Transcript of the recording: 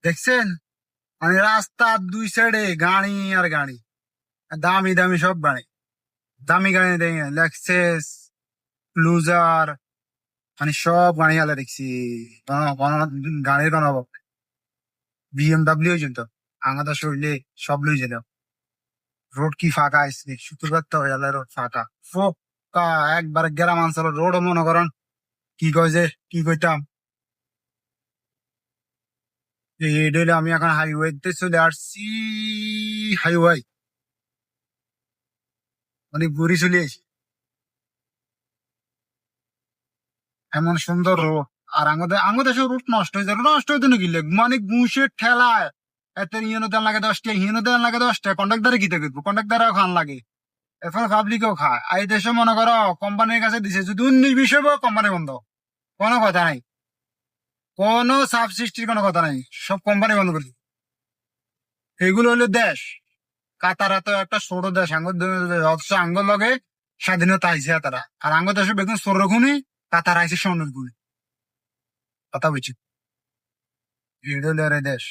দেখছেন? মানে রাস্তার দুই সাইডে গাড়ি আর গাড়ি, দামি দামি সব গাড়ি, দামি গাড়ি দেখেন, লেক্সাস, ক্লুজার, মানে সব গাড়ি আলা দেখছি। গাড়ির কোনো অভাব নেই। বিএমডাব্লিউ পর্যন্ত আমাদের শরীরে সব লই যেত। রোড কি ফাঁকা আসছে, শুক্রবার তো হয়ে গেল, রোড ফাঁকা ফোকা একবার। গ্রাম অঞ্চলের রোড মনে করেন কি কয় যে কি কইতাম, যে এটা হইলে আমি এখন হাইওয়েতে চলে আসছি। হাইওয়ে মানে ঘুরি চলে আসি, এমন সুন্দর রোড। আর আমাদের আমাদের দেশের রোড নষ্ট হয়ে যায়, নষ্ট হইতে না গেলে মানে ঘুষের ঠেলায় এত ইয়েনো দেন লাগে 10 টাকা, হিয়েনো দেন লাগে 10 টাকা, কন্ট্রাক্টারে কিতে করবো, কন্ট্রাক্টারও খান লাগে, এখন পাবলিকও খায়। আর এই দেশে মনে করো কোম্পানির কাছে দিছে, যদি 19-20 হইব কোম্পানি বন্ধ, কোনো কথা নাই, কোনো চাপ সৃষ্টির কোনো কথা নাই, সব কোম্পানি বন্ধ করে দিবে। এগুলো হলো দেশ। কাতারা তো একটা ছোট দেশ, অথচ আঙ্গুর লগে স্বাধীনতা আইছে তারা, আর আঙ্গুর দেশে বেগুন ছোট খুনি, কাতার আইছে স্বর্ণের গুণে। কথা বলছি, এটা হলো এর দেশ।